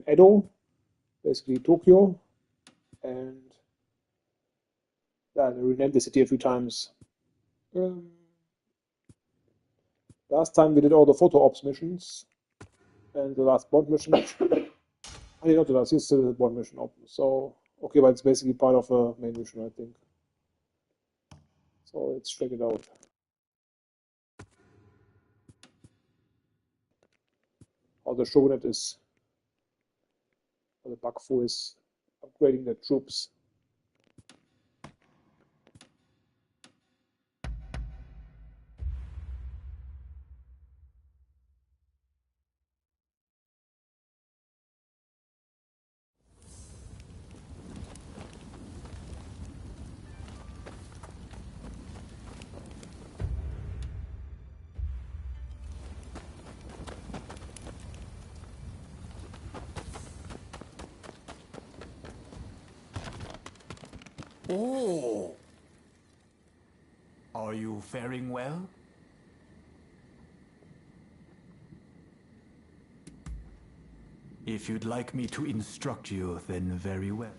Edo, basically Tokyo, and yeah, they renamed the city a few times. Last time we did all the photo ops missions, and the last bond mission. I did not the last, it's still the bond mission open. So, okay, but it's basically part of a main mission, I think. So let's check it out. How the Shogunate is, how the Bakufu is upgrading their troops. Oh! Are you faring well? If you'd like me to instruct you, then very well.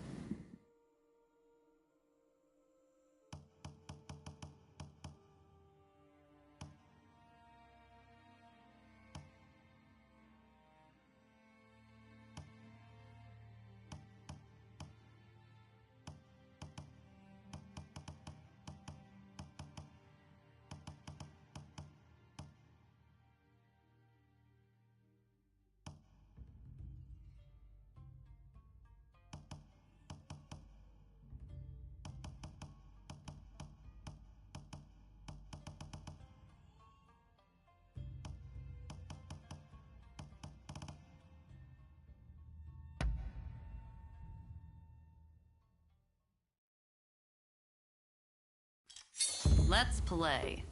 Let's play.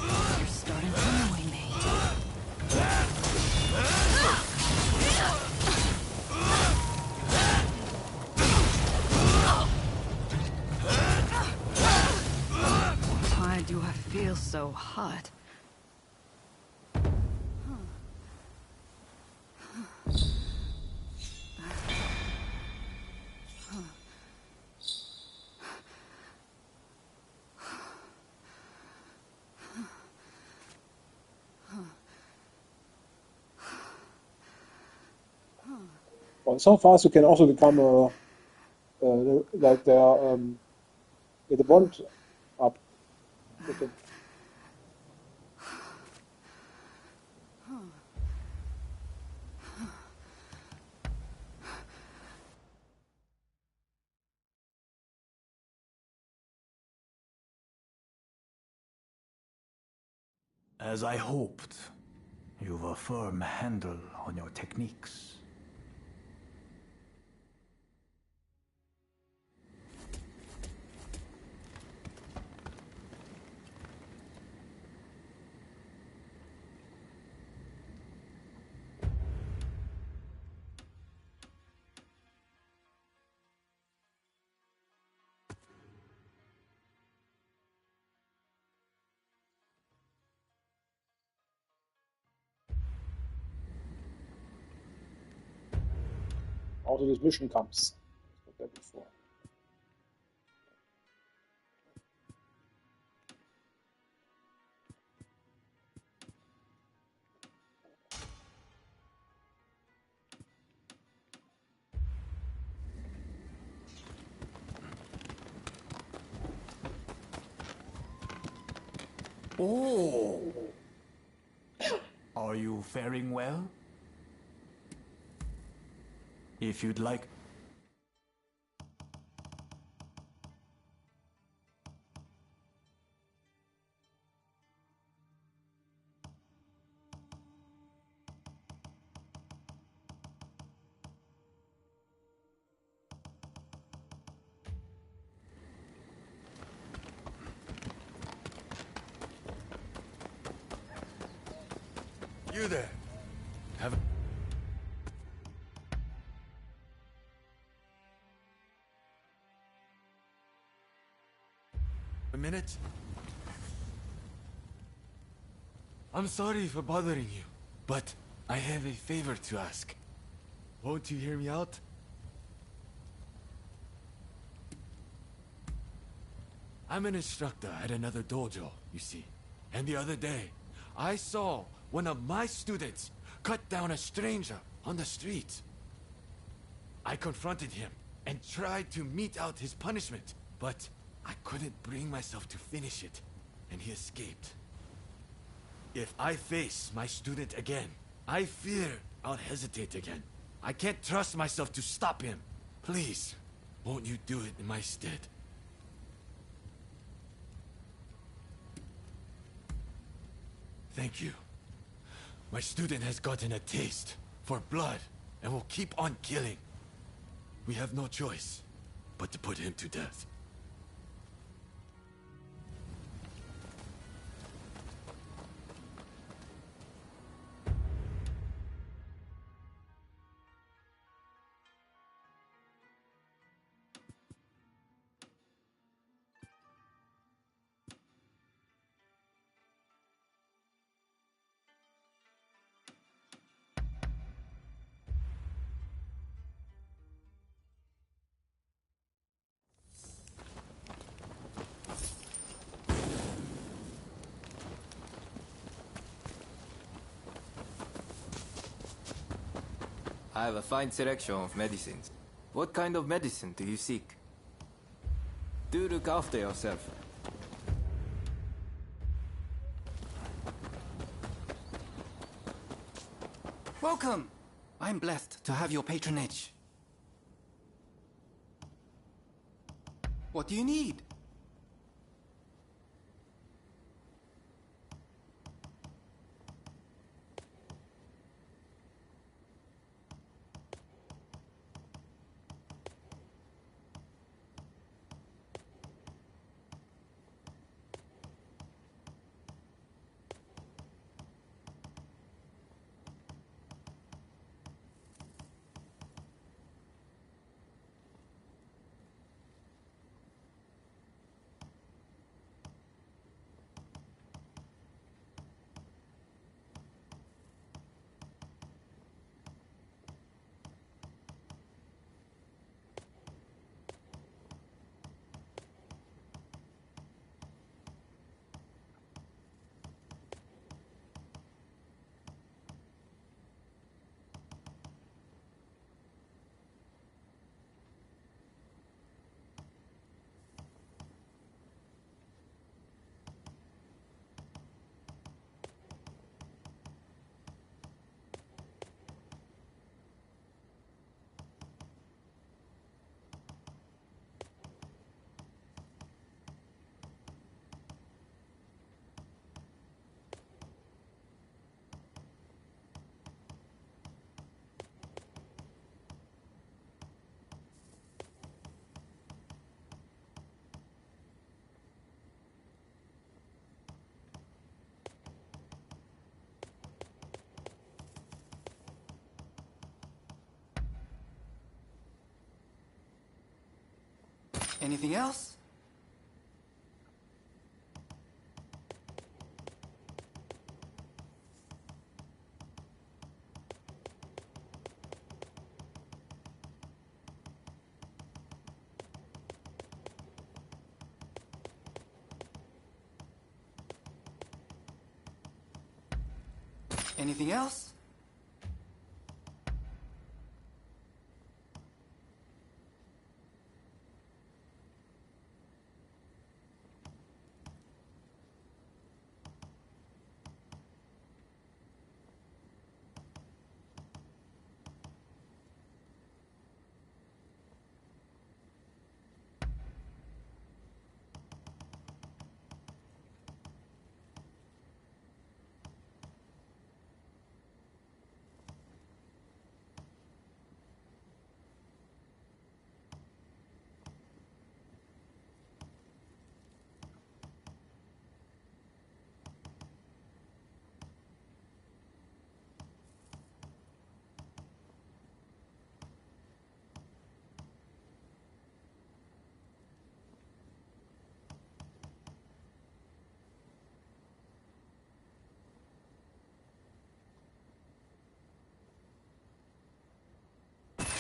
You're starting to annoy me. Why do I feel so hot? Well, so fast you can also become like get the bond up. As I hoped, you've a firm handle on your techniques. Also, this mission comes. Not that before. Oh! Are you faring well? If you'd like... You there. Have a minute? I'm sorry for bothering you, but I have a favor to ask. Won't you hear me out? I'm an instructor at another dojo, you see. And the other day, I saw one of my students cut down a stranger on the street. I confronted him and tried to mete out his punishment, but I couldn't bring myself to finish it, and he escaped. If I face my student again, I fear I'll hesitate again. I can't trust myself to stop him. Please, won't you do it in my stead? Thank you. My student has gotten a taste for blood and will keep on killing. We have no choice but to put him to death. I have a fine selection of medicines. What kind of medicine do you seek? Do look after yourself. Welcome! I'm blessed to have your patronage. What do you need? Anything else? Anything else?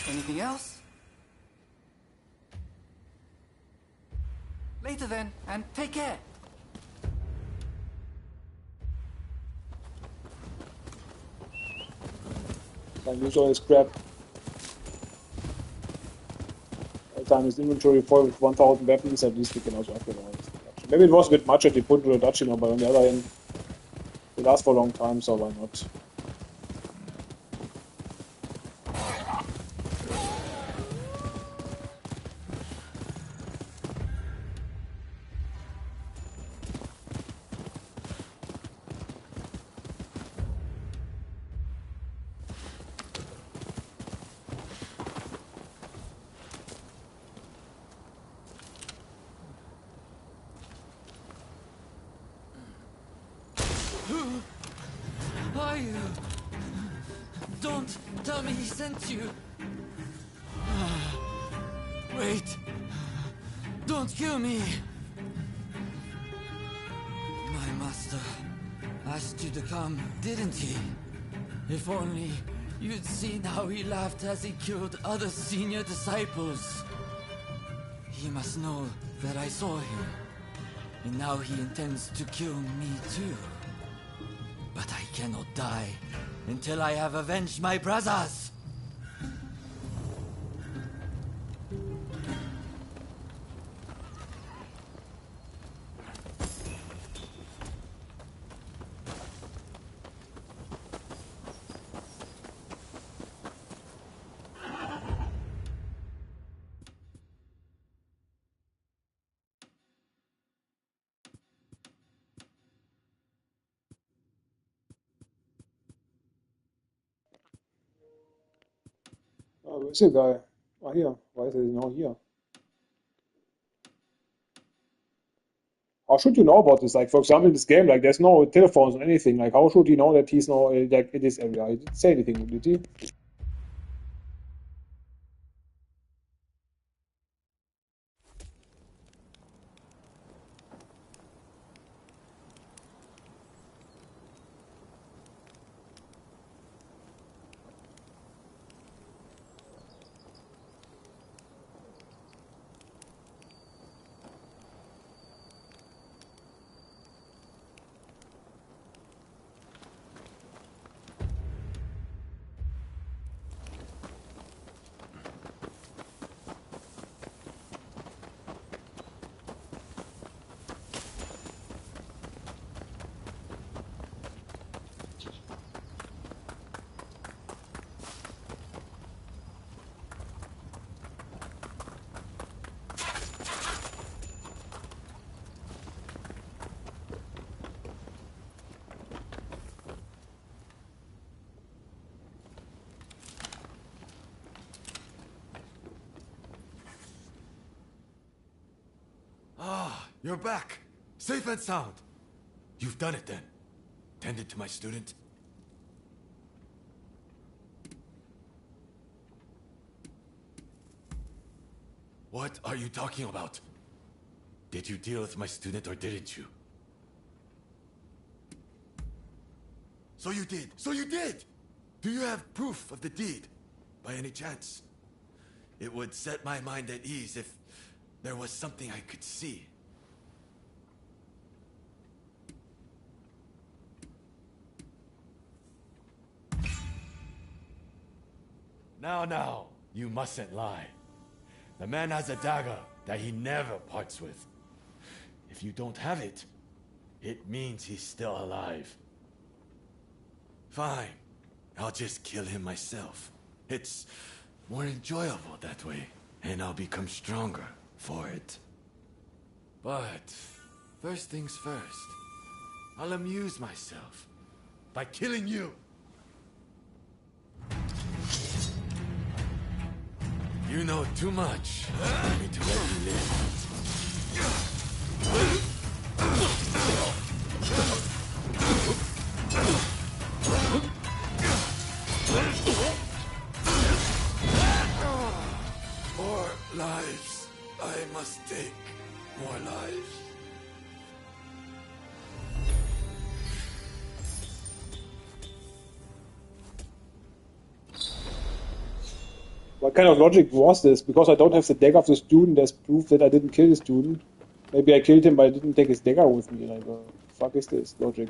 Anything else? Later then, and take care. Can use all his crap. Every time his inventory full with 1,000 weapons, at least we can also upgrade all his production. Maybe it was a bit much that he put into the Dutchino, but on the other hand, they last for a long time, so why not? Who are you? Don't tell me he sent you. Wait. Don't kill me. My master asked you to come, didn't he? If only you'd seen how he laughed as he killed other senior disciples. He must know that I saw him. And now he intends to kill me too. But I cannot die until I have avenged my brothers! Oh, where's the guy? Oh, here. Why is he now here? How should you know about this? Like, for example, in this game, like, there's no telephones or anything. Like, how should he know that he's now like in this area? He didn't say anything, did he? Ah, you're back. Safe and sound. You've done it then. Tended to my student. What are you talking about? Did you deal with my student or didn't you? So you did! So you did! Do you have proof of the deed, by any chance? It would set my mind at ease if there was something I could see. Now, you mustn't lie. The man has a dagger that he never parts with. If you don't have it, it means he's still alive. Fine, I'll just kill him myself. It's more enjoyable that way, and I'll become stronger for it. But first things first, I'll amuse myself by killing you. You know too much for me to let you live. More lives. I must take more lives. What kind of logic was this? Because I don't have the dagger of the student, there's proof that I didn't kill the student. Maybe I killed him, but I didn't take his dagger with me. Like, what the fuck is this logic?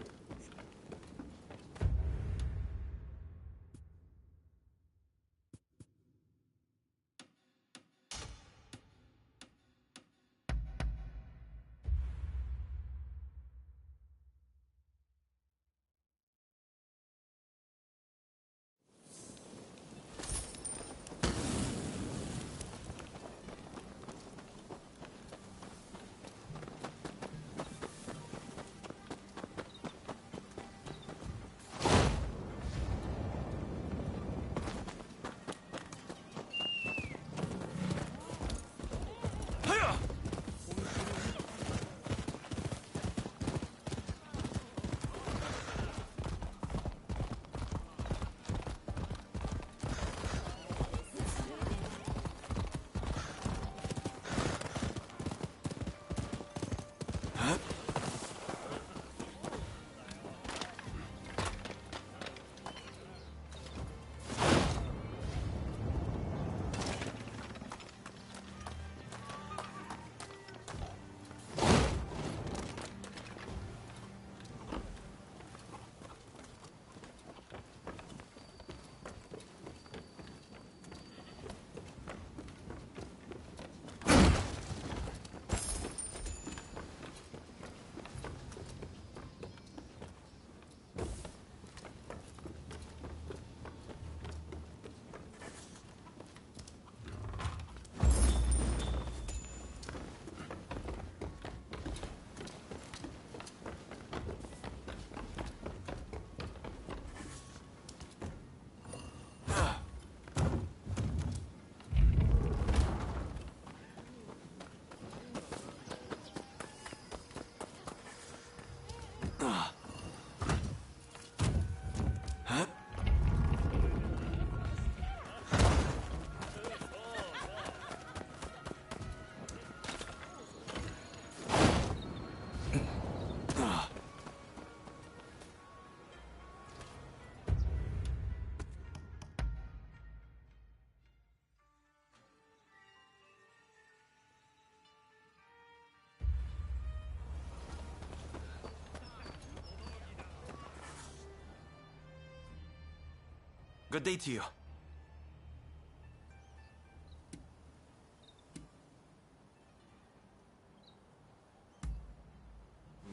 Good day to you.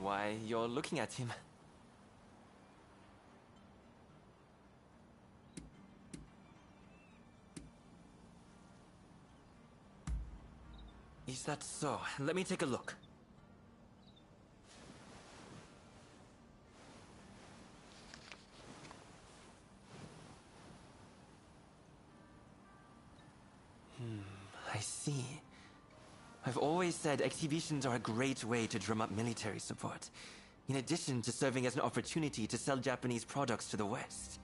Why, you're looking at him. Is that so? Let me take a look. I see. I've always said exhibitions are a great way to drum up military support, in addition to serving as an opportunity to sell Japanese products to the West.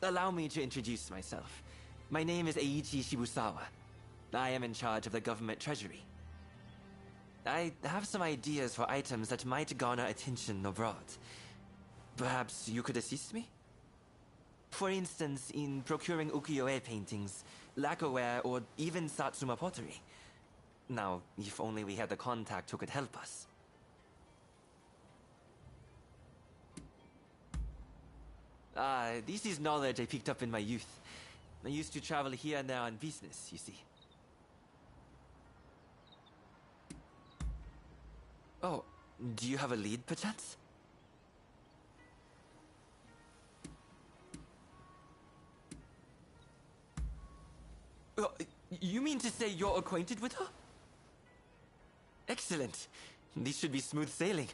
Allow me to introduce myself. My name is Eiichi Shibusawa. I am in charge of the government treasury. I have some ideas for items that might garner attention abroad. Perhaps you could assist me? For instance, in procuring ukiyo-e paintings, lacquerware, or even Satsuma pottery. Now, if only we had the contact who could help us. This is knowledge I picked up in my youth. I used to travel here and there on business, you see. Oh, do you have a lead, perchance? You mean to say you're acquainted with her? Excellent. This should be smooth sailing.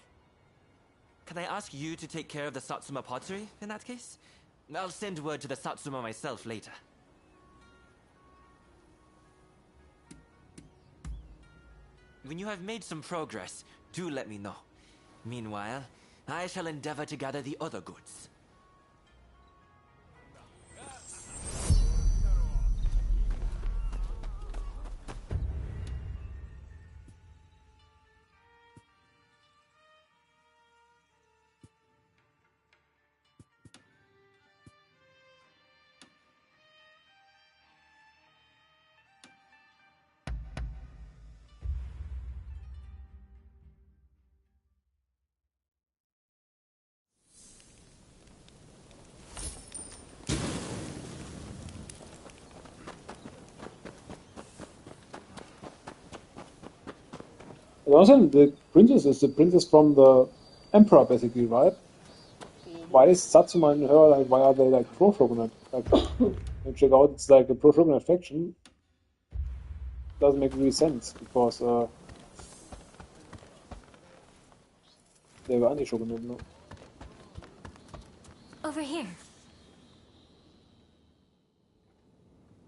Can I ask you to take care of the Satsuma pottery, in that case? I'll send word to the Satsuma myself later. When you have made some progress, do let me know. Meanwhile, I shall endeavor to gather the other goods. Also, the princess is the princess from the emperor, basically, right? Why is Satsuma and her like? Why are they like pro shogunate? Like, when you check out, it's like a pro shogunate faction. Doesn't make really sense because they were anti shogunate, no? Over here.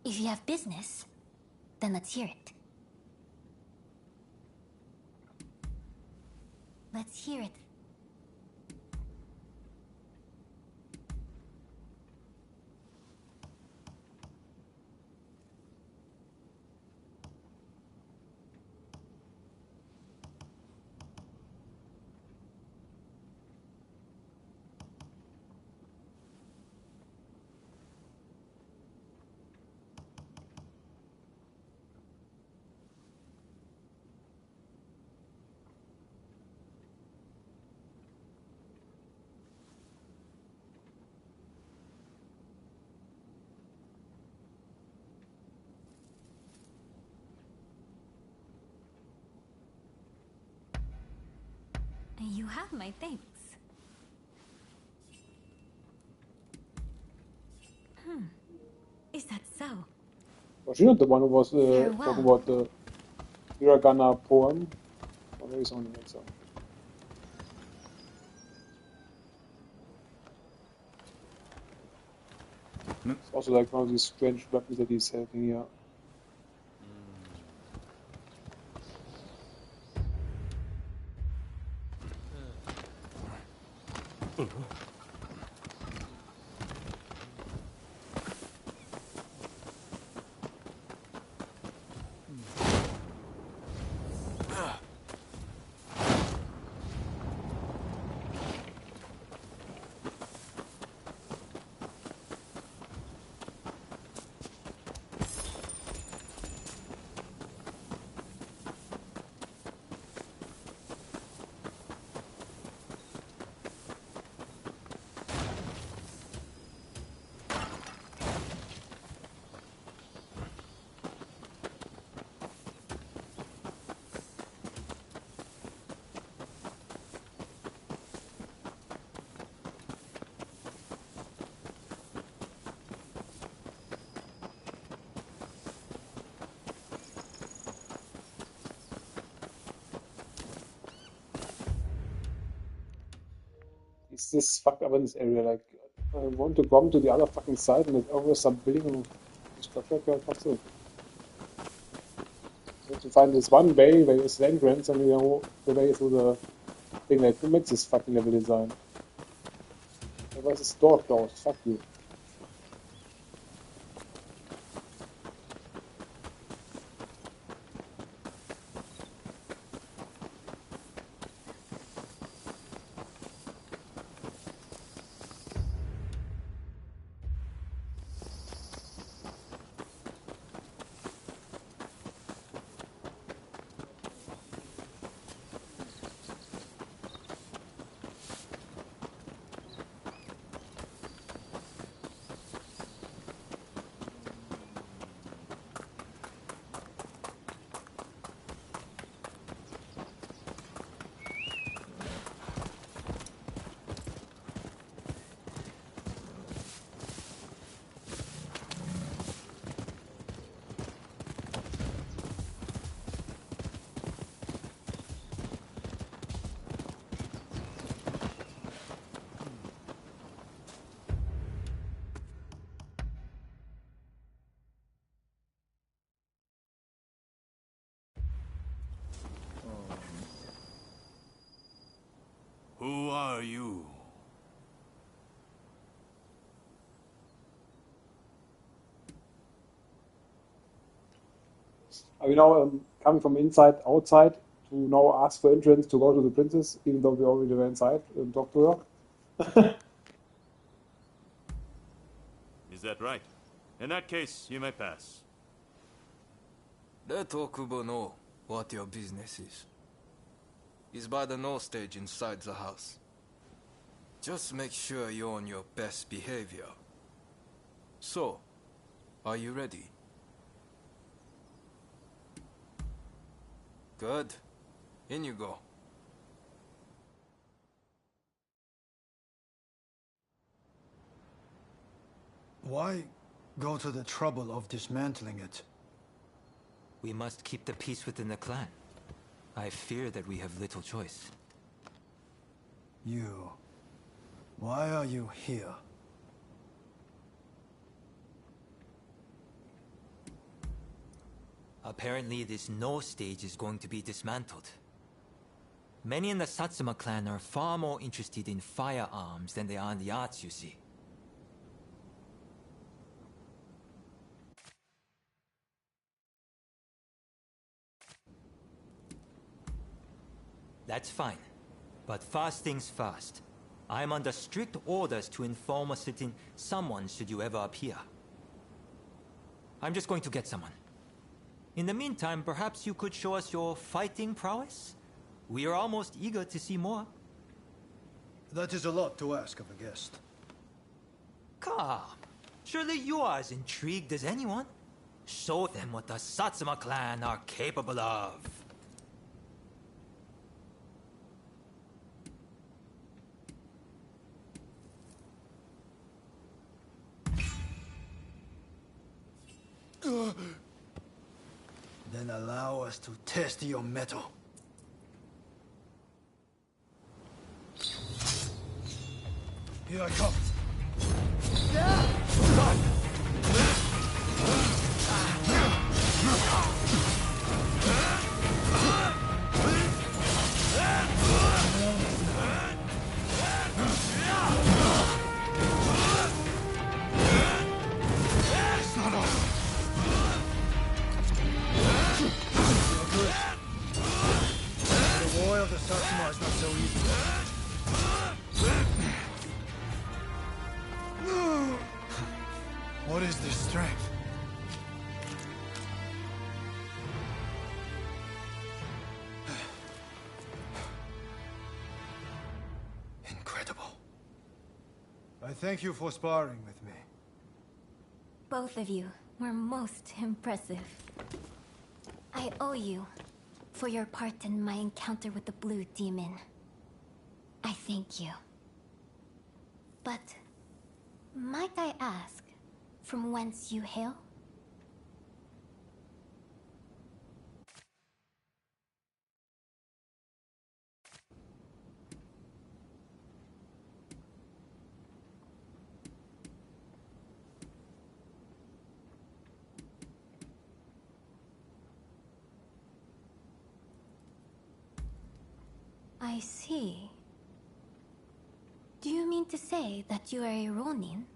If you have business, then let's hear it. Let's hear it. You have my thanks. Is that so? Was she not the one who was Farewell. talking about the hiragana poem? Or maybe someone else. So. It's also like one of these strange weapons that he's having here. Is this fucked up in this area? Like, I want to come to the other fucking side and there's always some building and structure. What's it? You have to find this one way where is the entrance and you know the way through the thing that makes this fucking level design. Otherwise it's door closed. Fuck you. Who are you? Are we now coming from inside outside to now ask for entrance to go to the princess, even though we already were inside and talked to her? Is that right? In that case, you may pass. Let Okubo know what your business is. He's by the no stage inside the house. Just make sure you're on your best behavior. So, are you ready? Good. In you go. Why go to the trouble of dismantling it? We must keep the peace within the clan. I fear that we have little choice. You... Why are you here? Apparently, this No stage is going to be dismantled. Many in the Satsuma clan are far more interested in firearms than they are in the arts, you see. That's fine. But first things first. I'm under strict orders to inform a certain someone should you ever appear. I'm just going to get someone. In the meantime, perhaps you could show us your fighting prowess? We are almost eager to see more. That is a lot to ask of a guest. Come. Surely you are as intrigued as anyone. Show them what the Satsuma clan are capable of. Then allow us to test your mettle. Here I come. It's not over. You're good. The war of the Satsuma is not so easy. What is this strength? Incredible. I thank you for sparring with me. Both of you were most impressive. I owe you for your part in my encounter with the Blue Demon. I thank you. But might I ask from whence you hail? I see. Do you mean to say that you are a Ronin?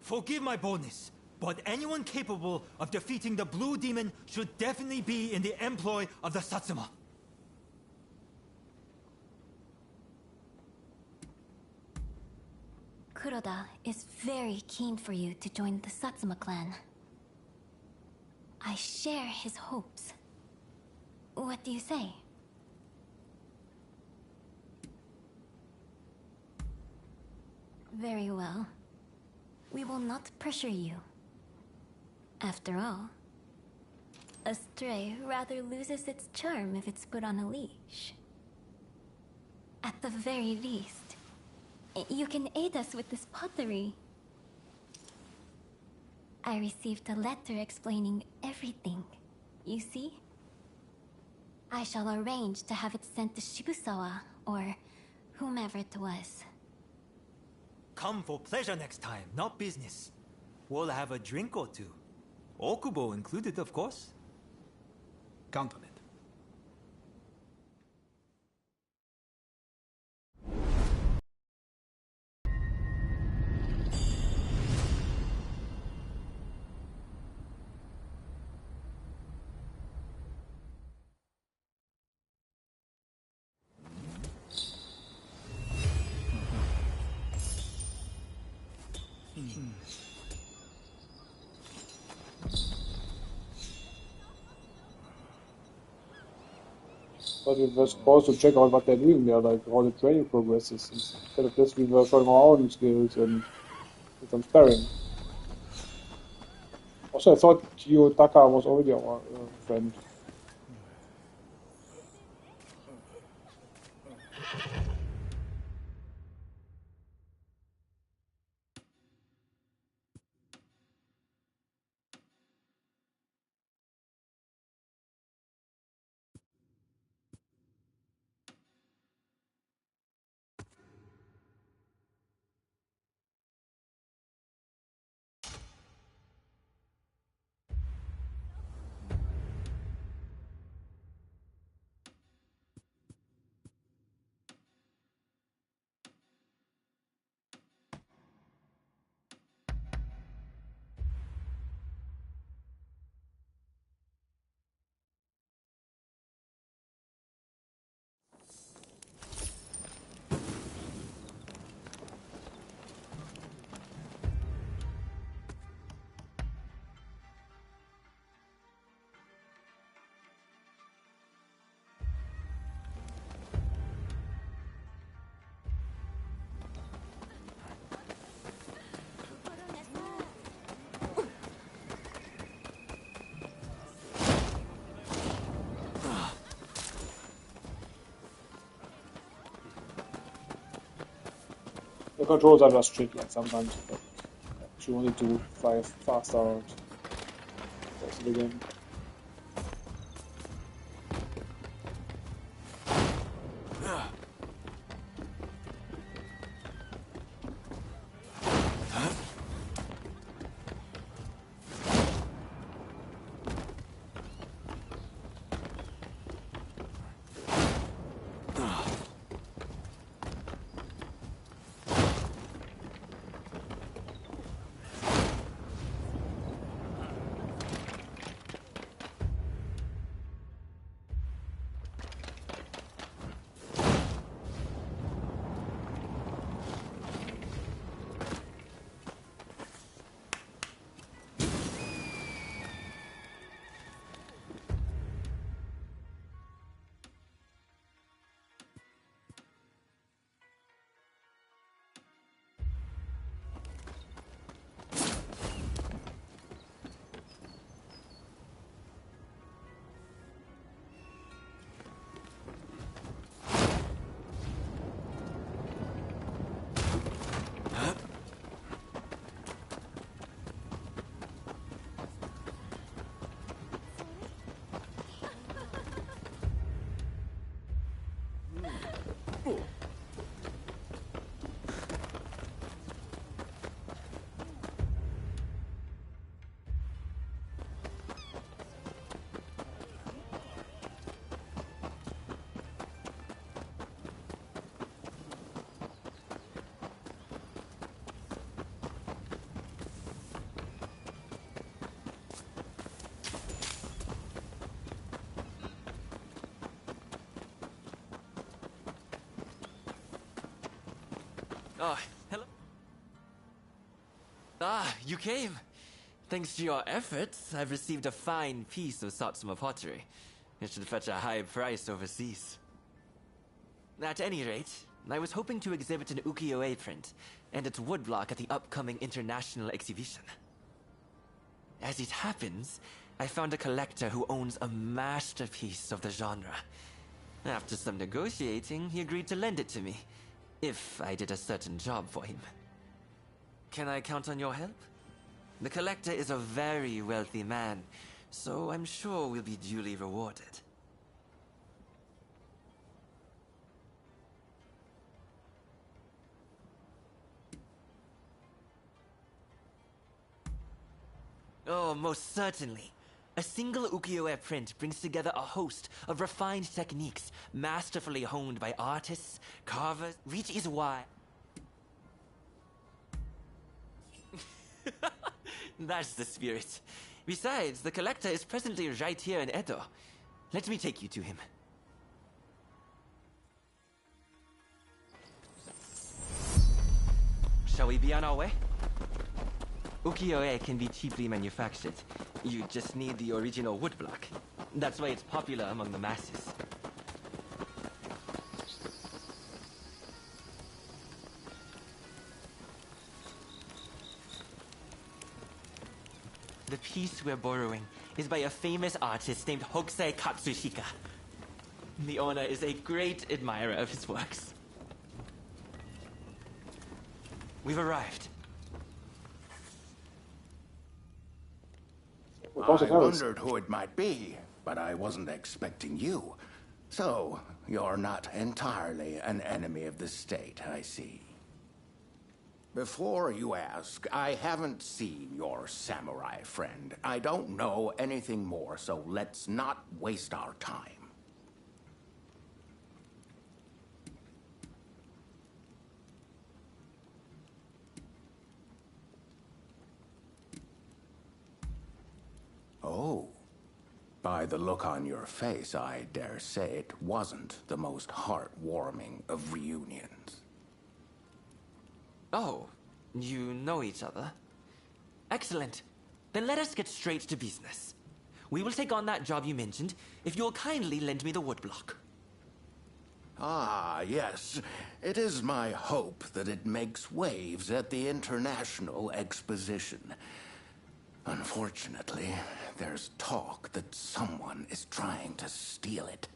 Forgive my boldness, but anyone capable of defeating the Blue Demon should definitely be in the employ of the Satsuma. Kuroda is very keen for you to join the Satsuma clan. I share his hopes. What do you say? Very well. We will not pressure you. After all, a stray rather loses its charm if it's put on a leash. At the very least, you can aid us with this pottery. I received a letter explaining everything, you see? I shall arrange to have it sent to Shibusawa, or whomever it was. Come for pleasure next time, not business. We'll have a drink or two. Okubo included, of course. Count on it. But we were supposed to check out what they're doing there, like how the training progresses. Instead of this, we were showing our own skills and some sparring. Also, I thought Taka was already our friend. The controls are just tricky and sometimes, but you want it to fly faster and faster again. Oh, hello. Ah, you came. Thanks to your efforts, I've received a fine piece of Satsuma pottery. It should fetch a high price overseas. At any rate, I was hoping to exhibit an ukiyo-e print and its woodblock at the upcoming international exhibition. As it happens, I found a collector who owns a masterpiece of the genre. After some negotiating, he agreed to lend it to me, if I did a certain job for him. Can I count on your help? The collector is a very wealthy man, so I'm sure we'll be duly rewarded. Oh, most certainly. A single ukiyo-e print brings together a host of refined techniques masterfully honed by artists, carvers. Reach is why. That's the spirit. Besides, the collector is presently right here in Edo. Let me take you to him. Shall we be on our way? Ukiyo-e can be cheaply manufactured. You just need the original woodblock. That's why it's popular among the masses. The piece we're borrowing is by a famous artist named Hokusai Katsushika. The owner is a great admirer of his works. We've arrived. I wondered who it might be, but I wasn't expecting you. So, you're not entirely an enemy of the state, I see. Before you ask, I haven't seen your samurai friend. I don't know anything more, so let's not waste our time. Oh. By the look on your face, I dare say it wasn't the most heartwarming of reunions. Oh, you know each other? Excellent. Then let us get straight to business. We will take on that job you mentioned if you'll kindly lend me the woodblock. Ah, yes. It is my hope that it makes waves at the International Exposition. Unfortunately, there's talk that someone is trying to steal it.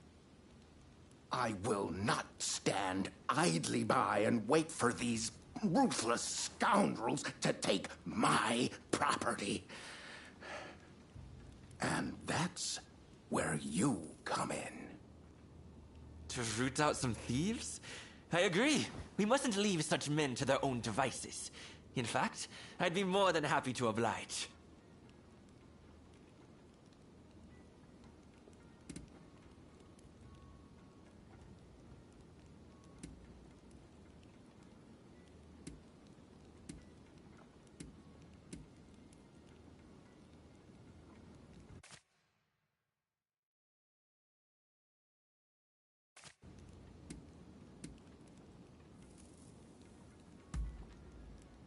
I will not stand idly by and wait for these ruthless scoundrels to take my property. And that's where you come in. To root out some thieves? I agree. We mustn't leave such men to their own devices. In fact, I'd be more than happy to oblige.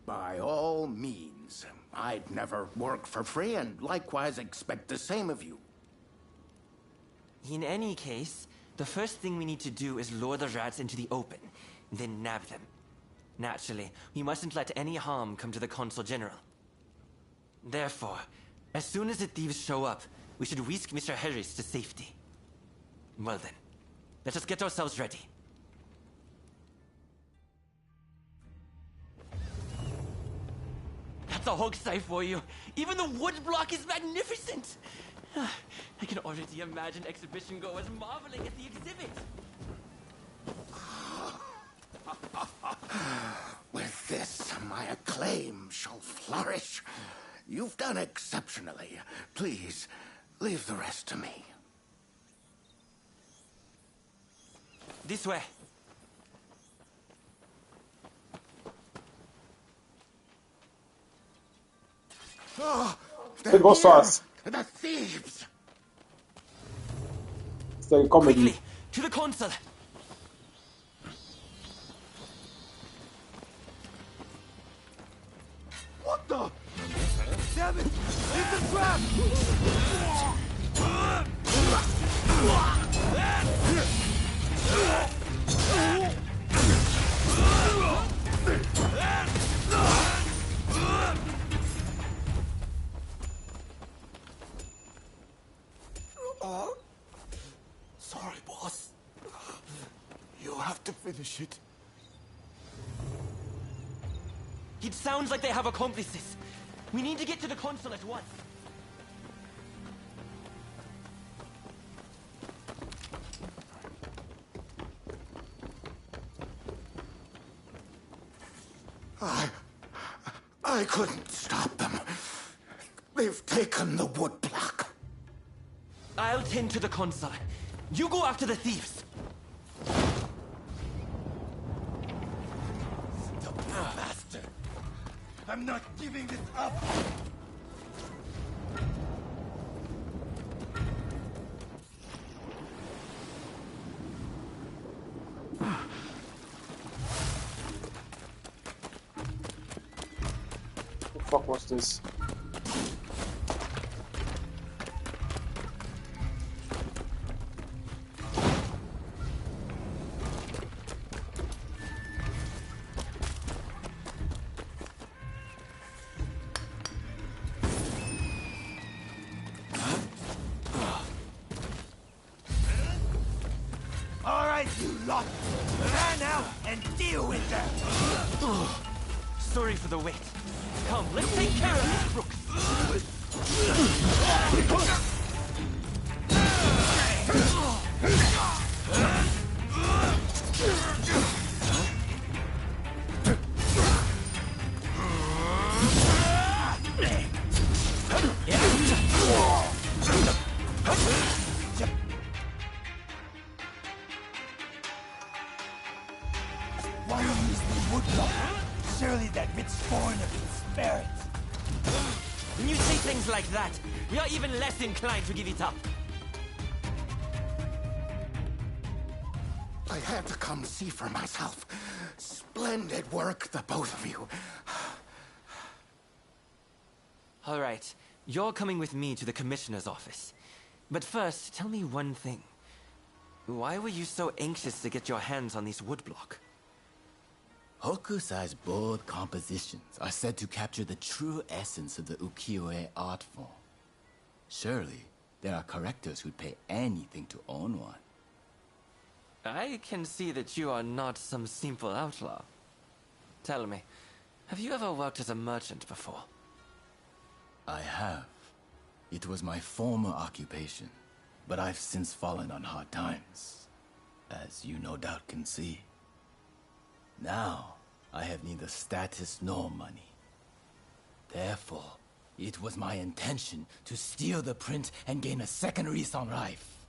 By all means. I'd never work for free and likewise expect the same of you. In any case, the first thing we need to do is lure the rats into the open, then nab them. Naturally, we mustn't let any harm come to the Consul General. Therefore, as soon as the thieves show up, we should whisk Mr. Harris to safety. Well then, let us get ourselves ready. That's a hoaxie for you. Even the wood block is magnificent. I can already imagine exhibition goers marveling at the exhibit. With this, my acclaim shall flourish. You've done exceptionally. Please, leave the rest to me. This way. Oh, It was fast. The thieves! It's like a comedy. Quickly, to the consul. What the? Damn it! It's a trap! Sorry, boss. You have to finish it. It sounds like they have accomplices. We need to get to the consul at once. I couldn't stop them. They've taken the wood block. I'll tend to the consul. You go after the thieves. The bastard! I'm not giving this up! What the fuck was this? Alright, you lot! Ran out and deal with them! Sorry for the wait. Come, let's take care of this, Brooks. Why use the woodblock? Surely that bitch Thorn can spare it. When you say things like that, we are even less inclined to give it up. I had to come see for myself. Splendid work, the both of you. All right, you're coming with me to the commissioner's office. But first, tell me one thing. Why were you so anxious to get your hands on this woodblock? Hokusai's bold compositions are said to capture the true essence of the ukiyo-e art form. Surely, there are collectors who'd pay anything to own one. I can see that you are not some simple outlaw. Tell me, have you ever worked as a merchant before? I have. It was my former occupation, but I've since fallen on hard times, as you no doubt can see. Now, I have neither status nor money. Therefore, it was my intention to steal the print and gain a second lease on life.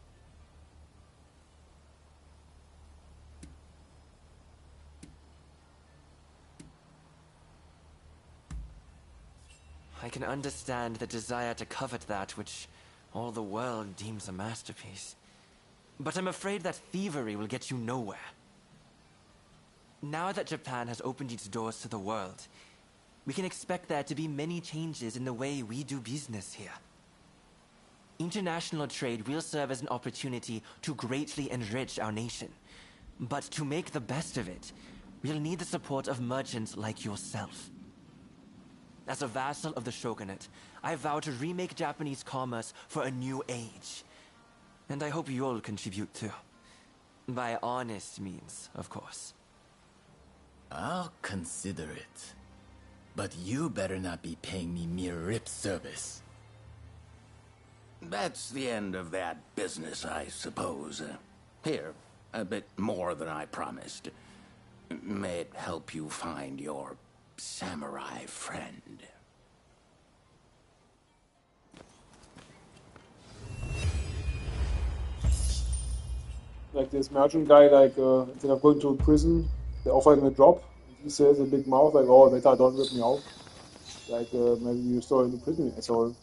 I can understand the desire to covet that which all the world deems a masterpiece. But I'm afraid that thievery will get you nowhere. Now that Japan has opened its doors to the world, we can expect there to be many changes in the way we do business here. International trade will serve as an opportunity to greatly enrich our nation. But to make the best of it, we'll need the support of merchants like yourself. As a vassal of the shogunate, I vow to remake Japanese commerce for a new age. And I hope you'll contribute too. By honest means, of course. I'll consider it. But you better not be paying me mere lip service. That's the end of that business, I suppose. Here, a bit more than I promised. May it help you find your samurai friend. Like this merchant guy, like instead of going to prison, they offer him a job. And he says a big mouth, like, "Oh, better don't rip me off. Like maybe you throw into prison, asshole."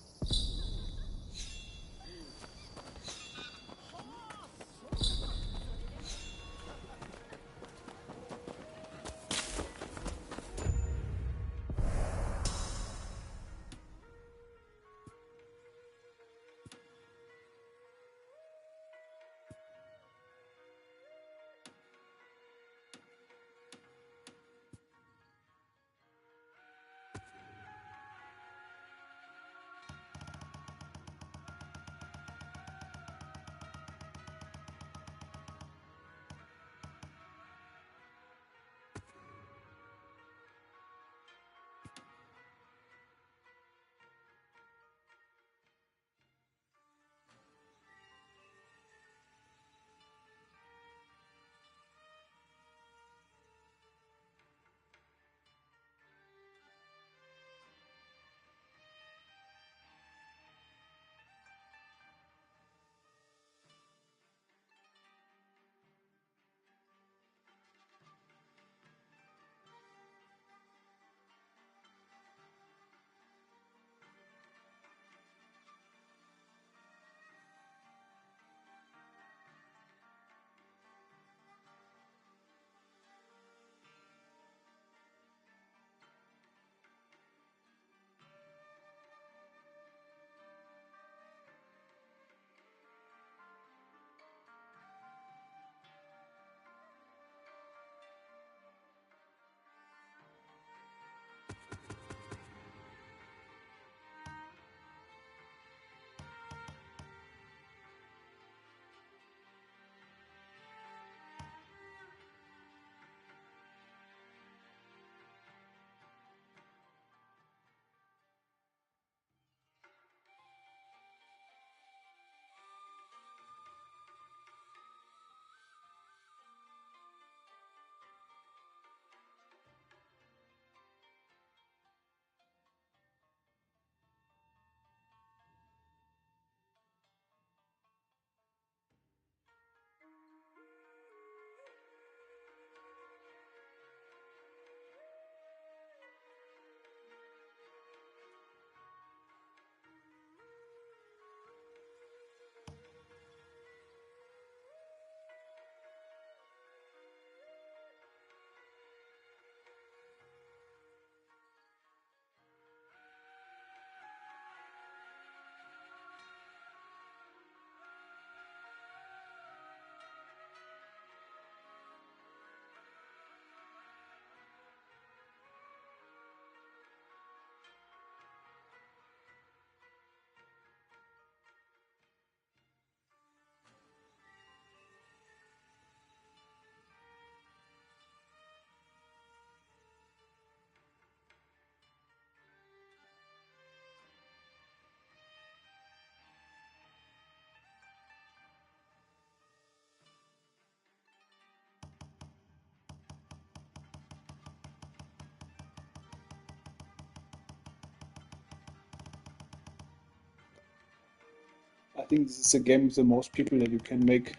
I think this is a game with the most people that you can make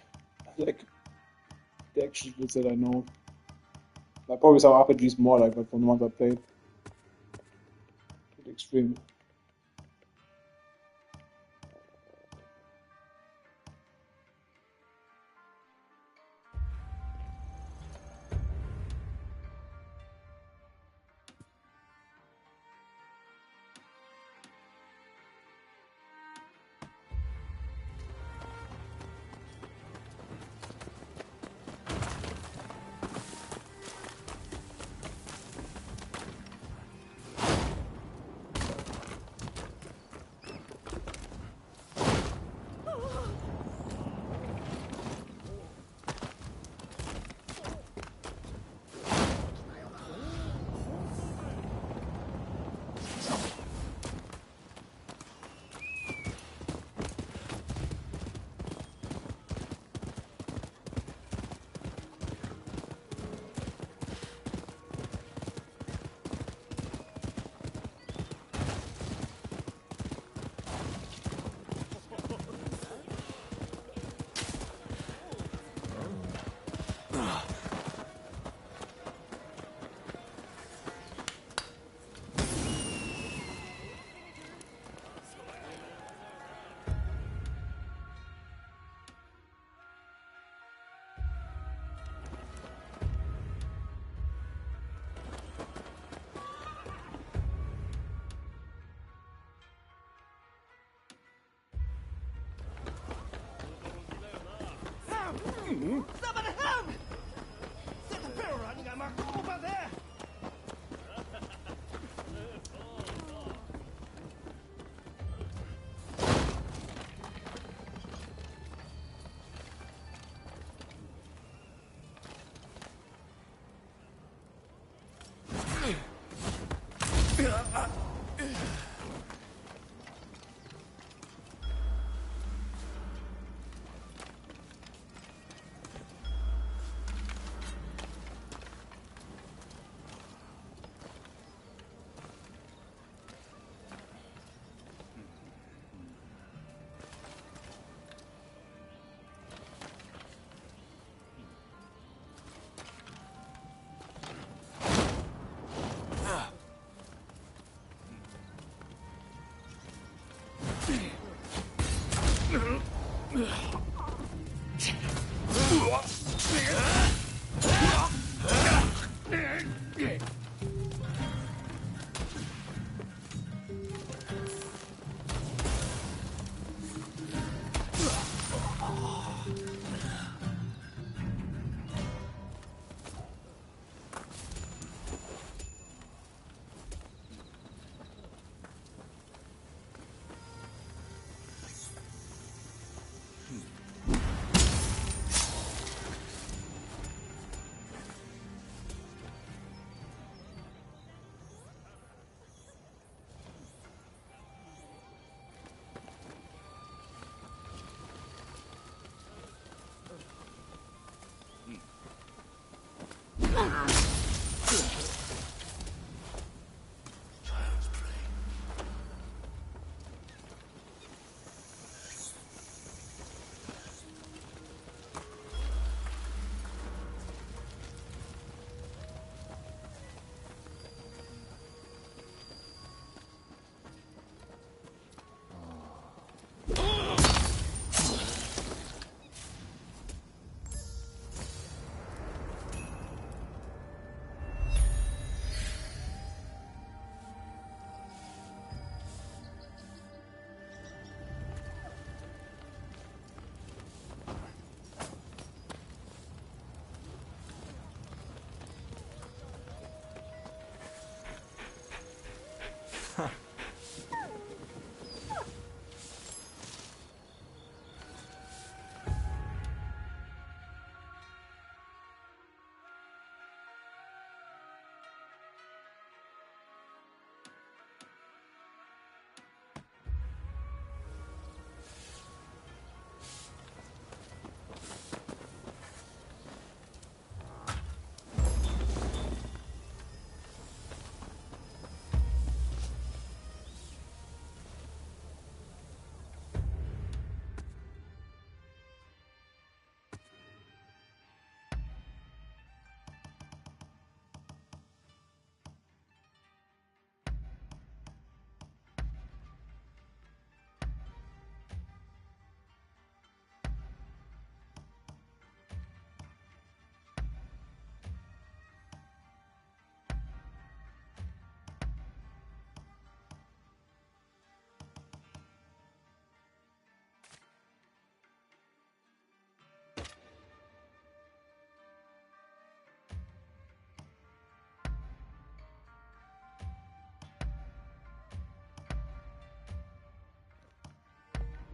like the action splits that I know. Like probably some RPGs more like, but from the ones I played. Pretty extreme.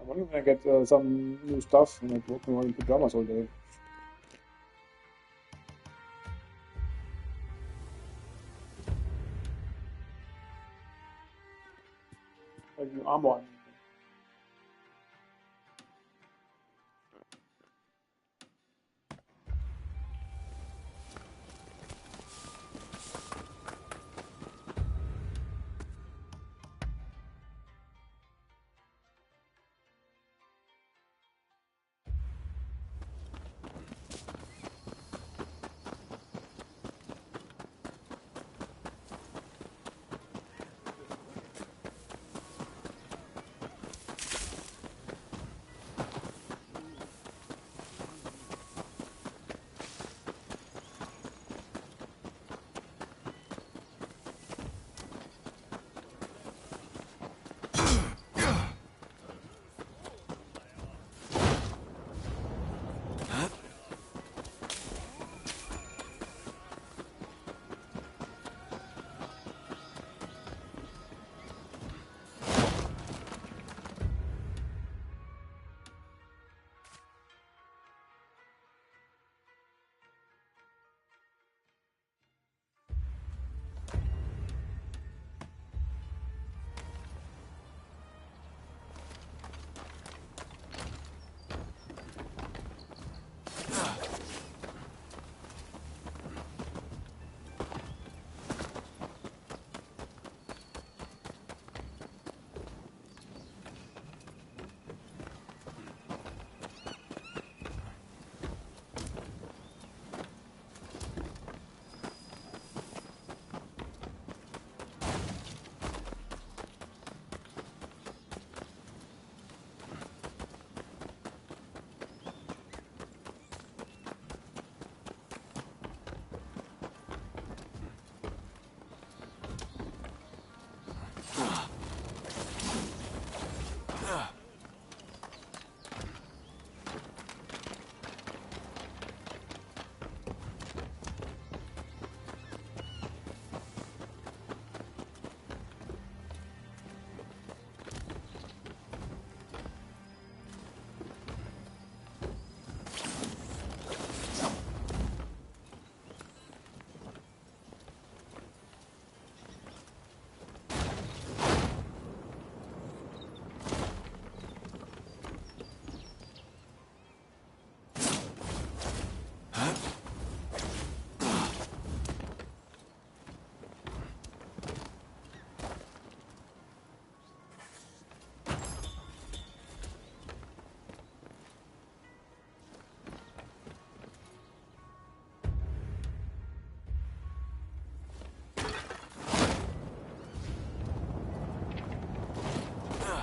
I'm wondering when I get some new stuff and not walking around in pajamas all day. Like new armor.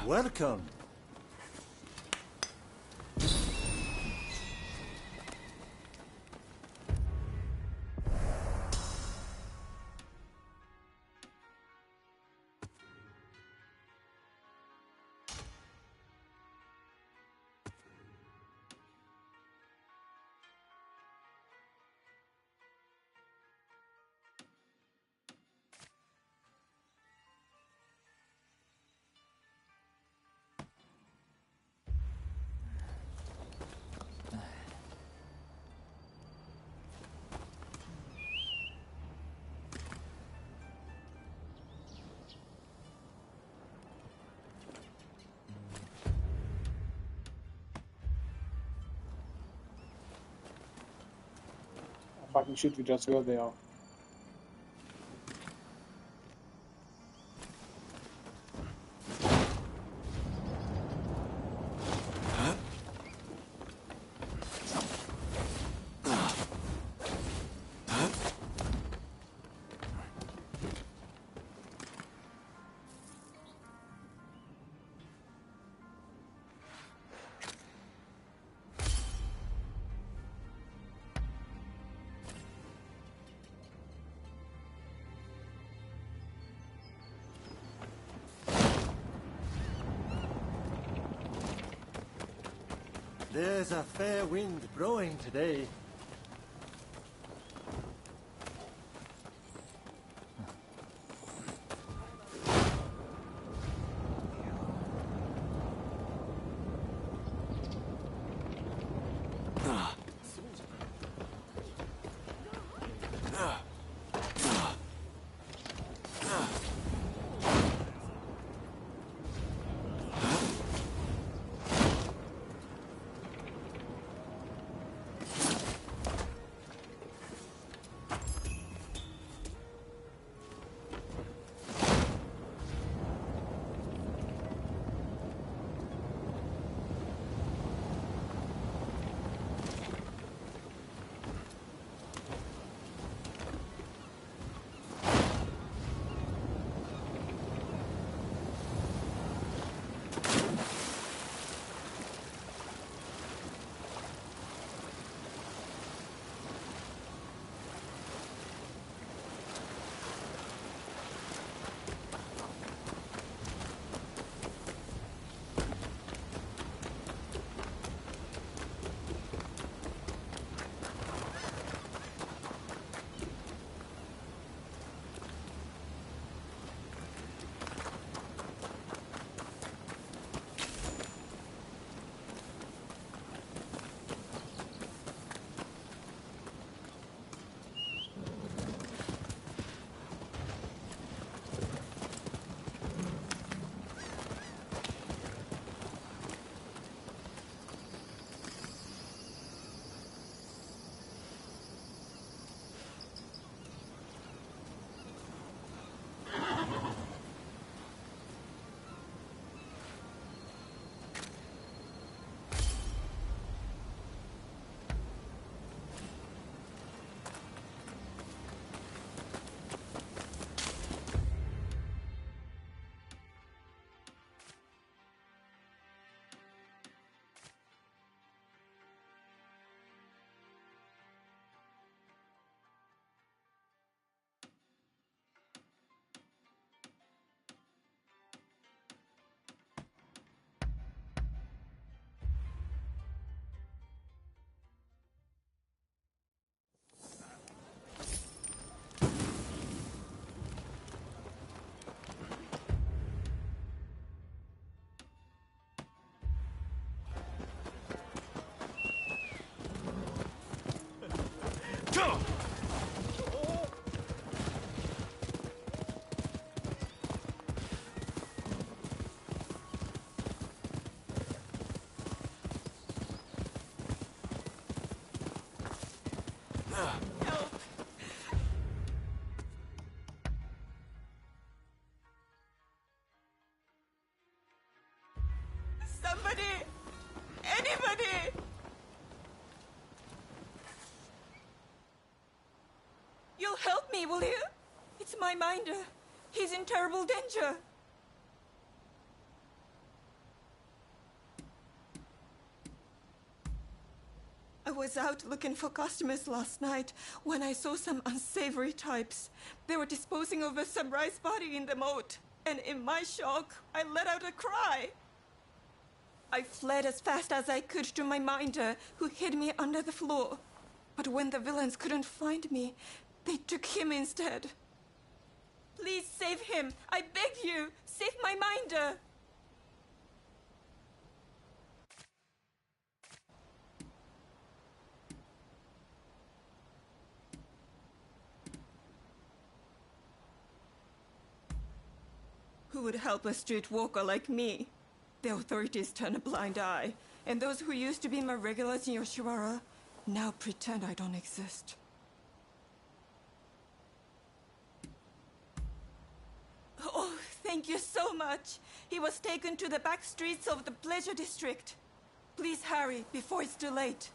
Welcome. Fucking shit, we just were there. There's a fair wind blowing today. Somebody! Anybody! You'll help me, will you? It's my minder. He's in terrible danger. I was out looking for customers last night when I saw some unsavory types. They were disposing of a samurai's body in the moat. And in my shock, I let out a cry. I fled as fast as I could to my minder, who hid me under the floor. But when the villains couldn't find me, they took him instead. Please save him. I beg you. Save my minder. Who would help a street walker like me? The authorities turn a blind eye, and those who used to be my regulars in Yoshiwara now pretend I don't exist. Oh, thank you so much. He was taken to the back streets of the Pleasure District. Please hurry before it's too late.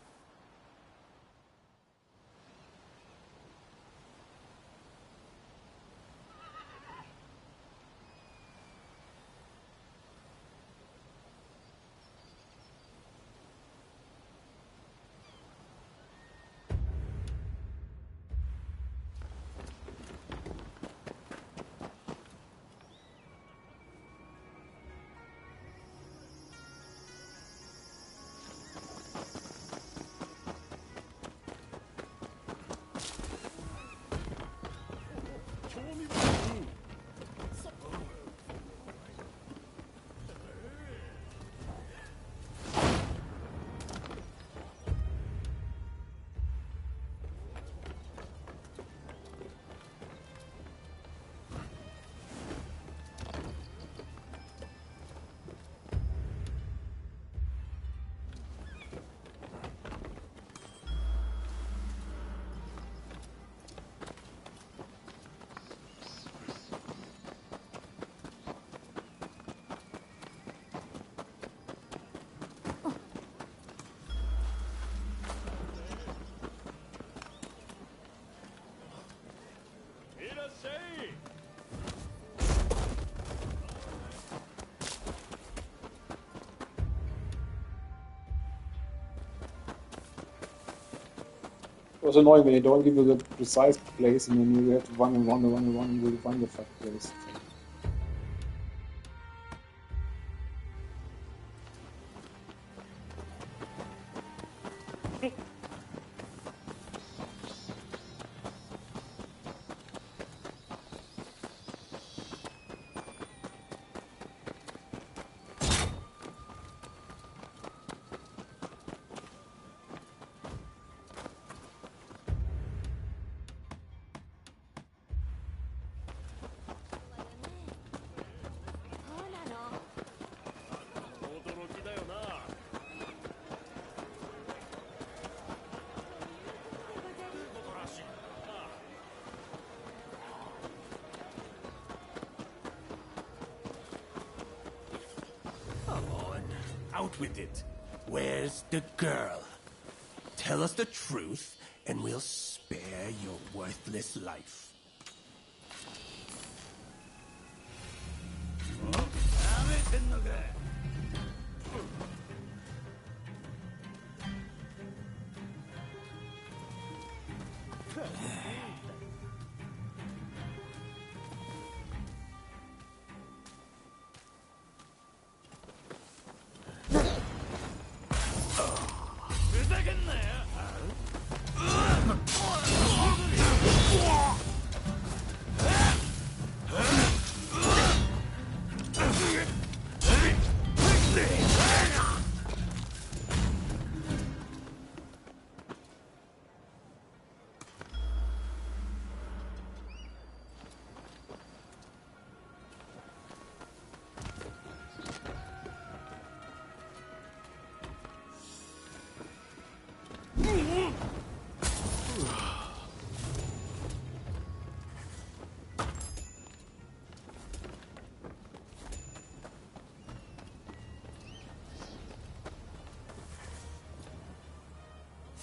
It was annoying when they don't give you the precise place and then you have to run and run and run and run until you find the fuck place. Out with it. Where's the girl? Tell us the truth, and we'll spare your worthless life.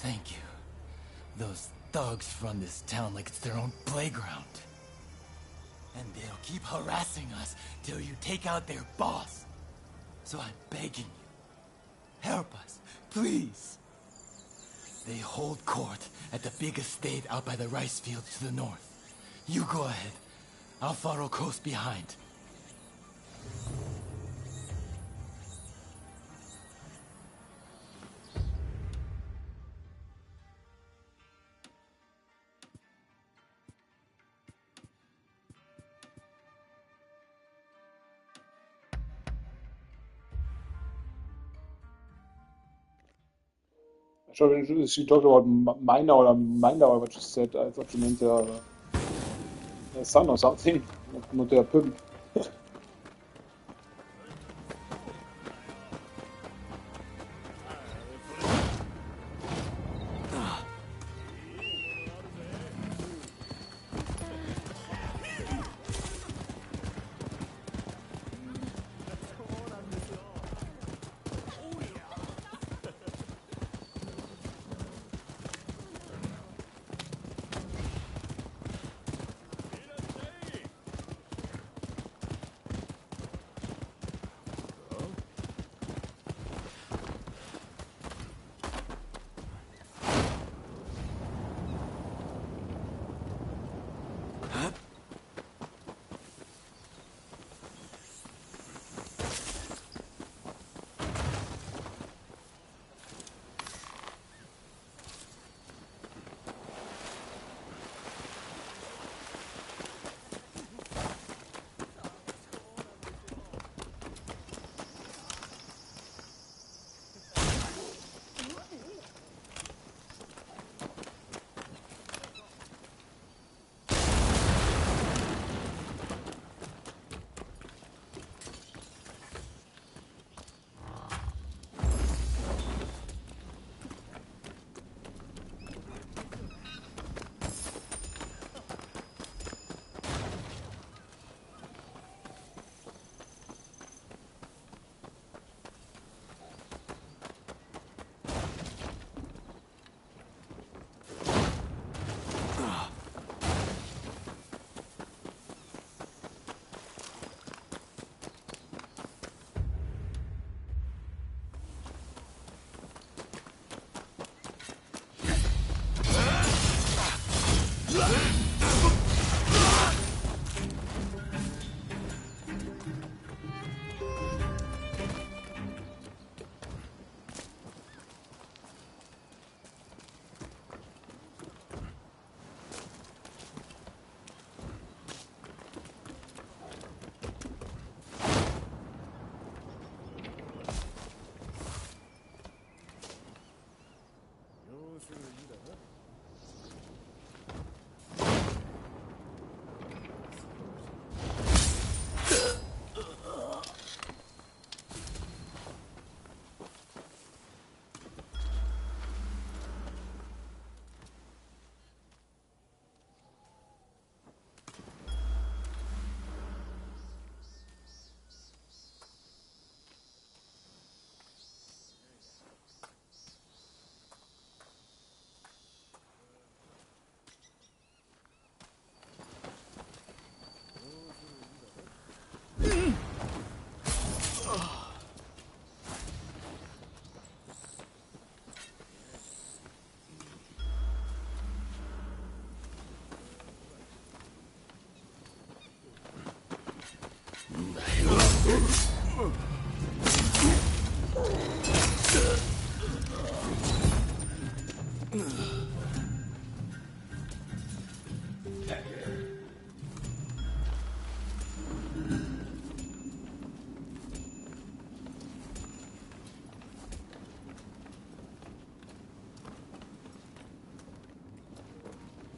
Thank you. Those thugs run this town like it's their own playground. And they'll keep harassing us till you take out their boss. So I'm begging you, help us, please. They hold court at the big estate out by the rice fields to the north. You go ahead. I'll follow close behind. Sure, she talked about Minor or Minder or what she said. I thought she meant their son or something, not their pimp.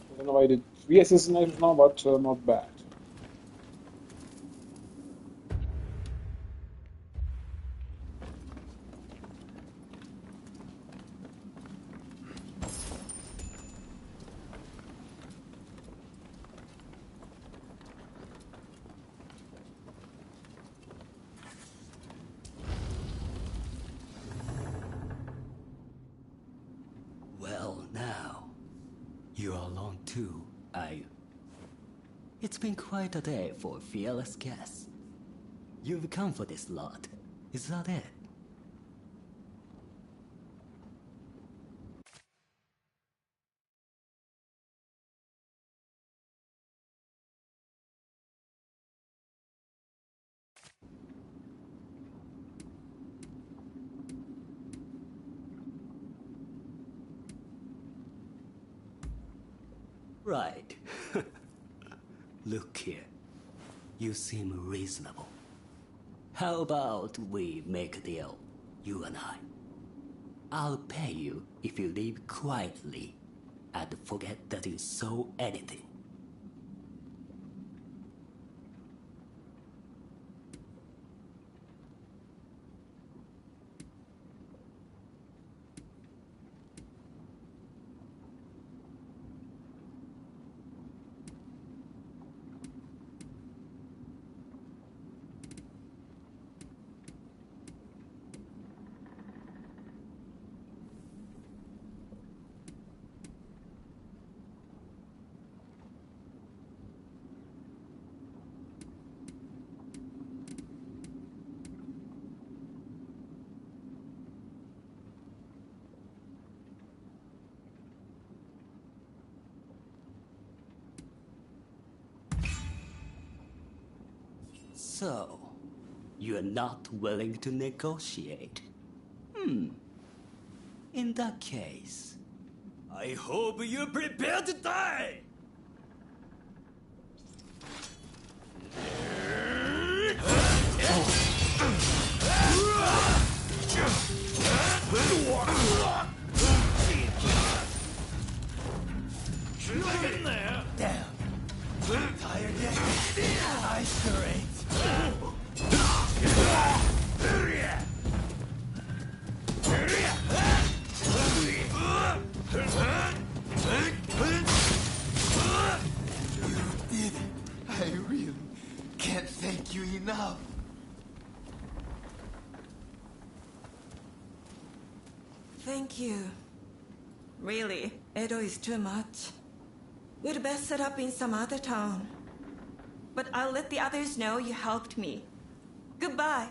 I don't know why I did 3 assassinations now, but not bad. Well, You're alone too, are you? It's been quite a day for fearless guests. You've come for this lot, is that it? Right. Look here. You seem reasonable. How about we make a deal, you and I? I'll pay you if you leave quietly and forget that you saw anything. So, you're not willing to negotiate? In that case, I hope you're prepared to die! Damn. Tired yet? I sure ain't. You did it. I really can't thank you enough. Thank you. Really, Edo is too much. We'd best set up in some other town. But I'll let the others know you helped me. Goodbye.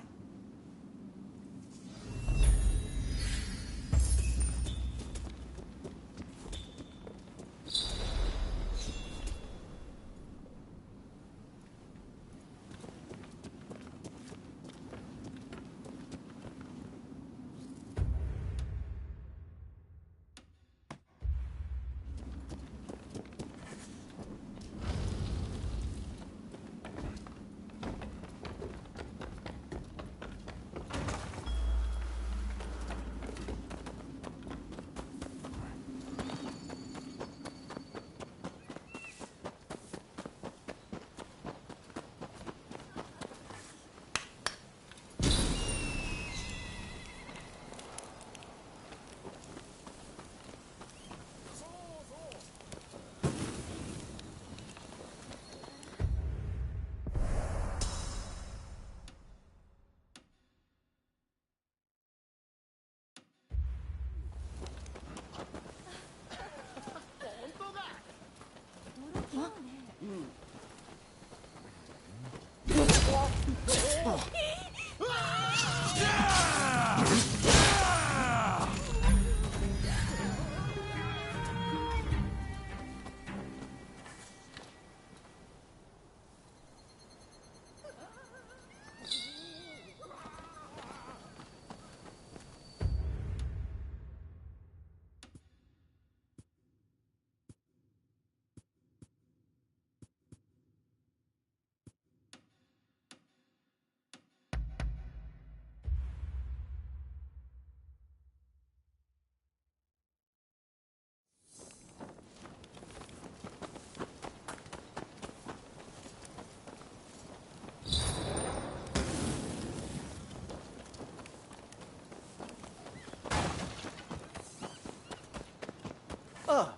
Oh,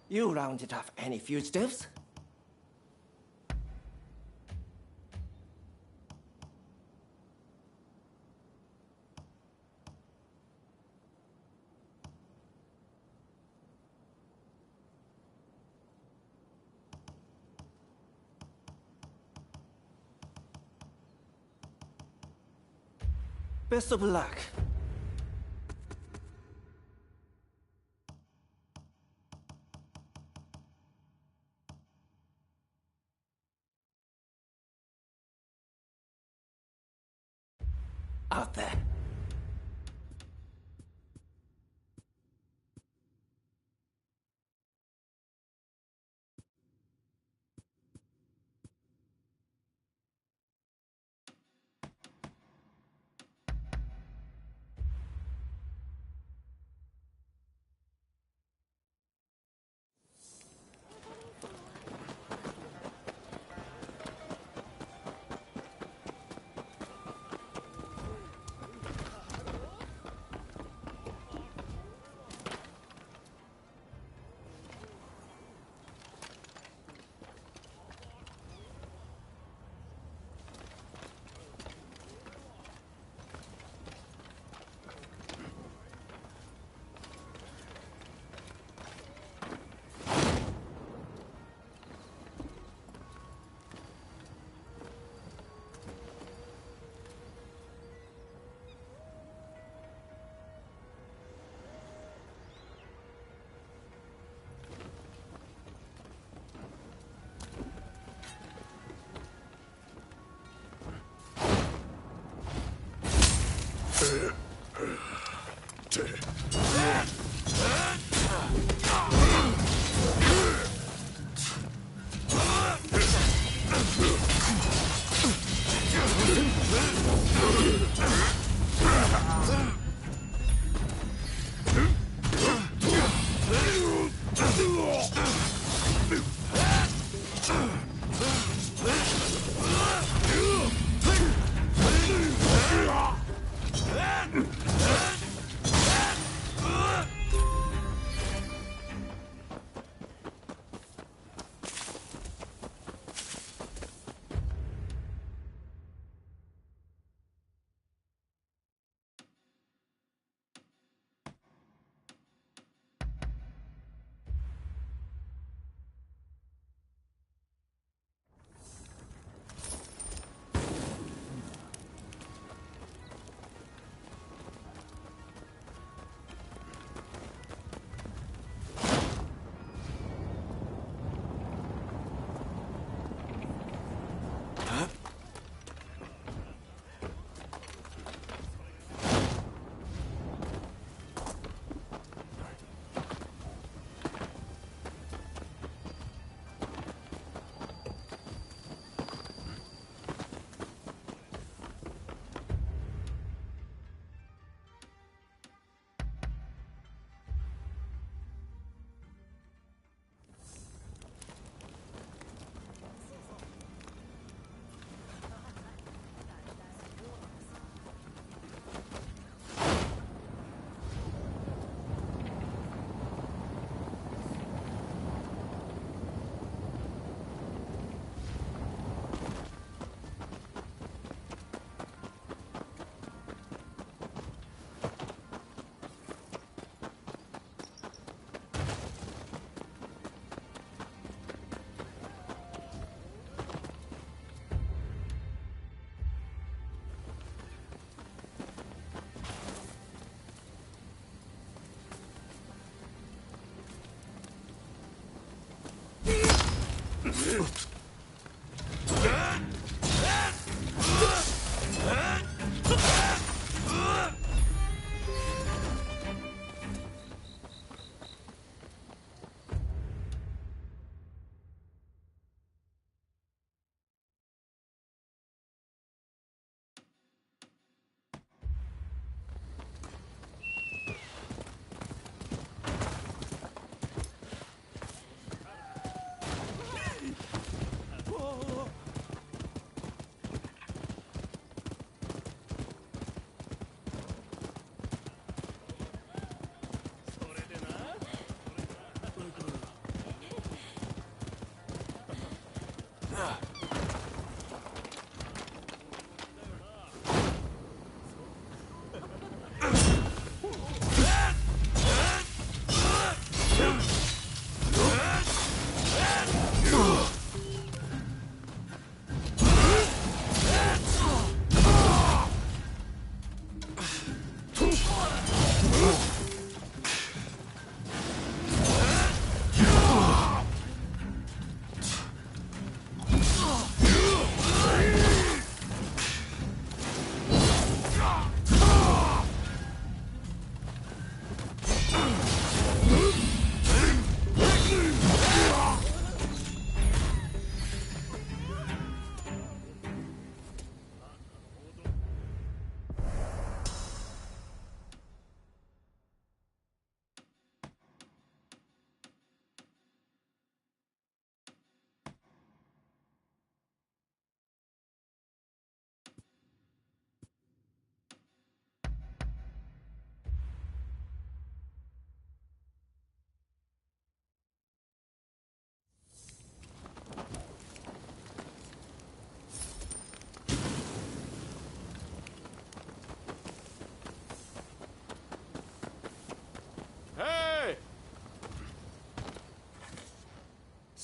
you rounded off any fugitives? Best of luck. Out there.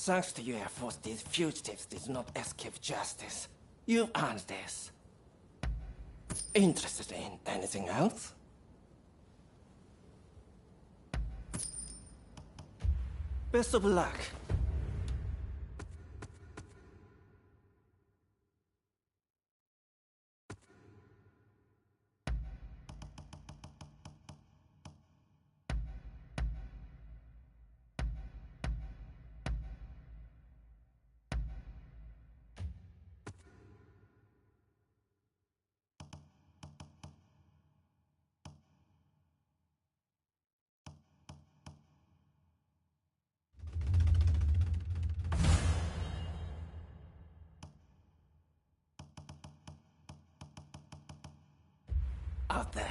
Thanks to your efforts, these fugitives did not escape justice. You've earned this. Interested in anything else? Best of luck. Out there.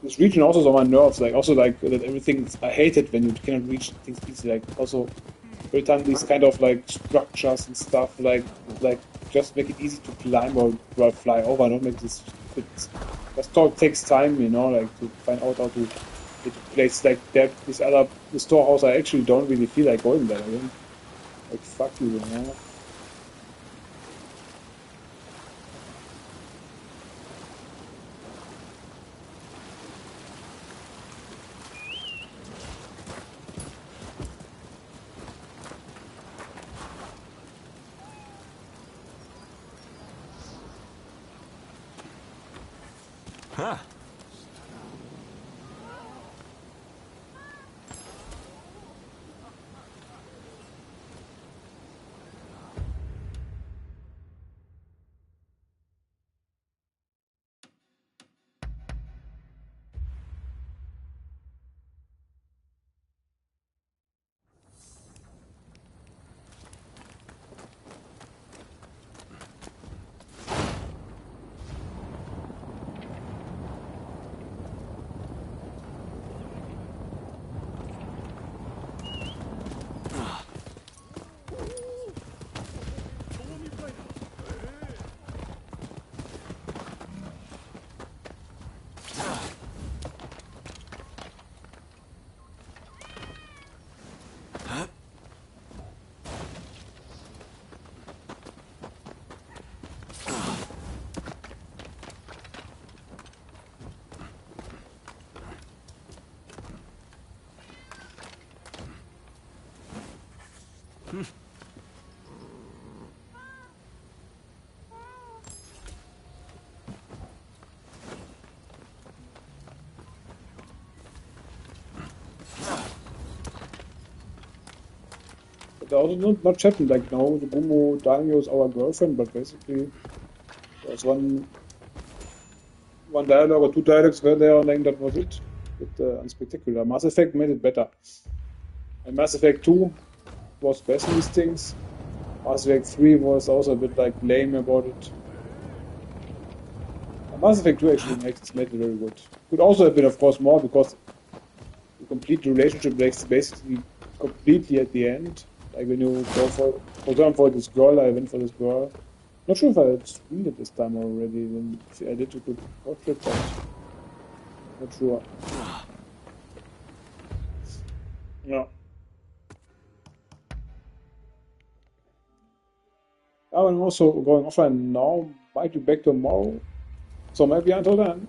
this region also is on my nerves. Like also like that everything. I hate it when you cannot reach things easily. Like also every time these kind of like structures and stuff like just make it easy to climb or fly over. Don't make this stupid. Just takes time, you know, like to find out how to get to place like that. The storehouse. I actually don't really feel like going there again. Like fuck you, you know. Huh. But also not much happened. Like no, the Gumo Daimyo is our girlfriend, but basically there's one dialogue or two dialogues were there, and then that was it. But unspectacular. Mass Effect made it better. And Mass Effect 2 was best in these things. Mass Effect 3 was also a bit like lame about it. And Mass Effect 2 actually made it very good. Could also have been, of course, more because the complete relationship breaks basically completely at the end. Like when you go for example, for this girl, I went for this girl. Not sure if I had screened it this time already. Then if I did, you could watch it, but not sure. Yeah. I'm also going offline now. Might be back tomorrow. So maybe until then.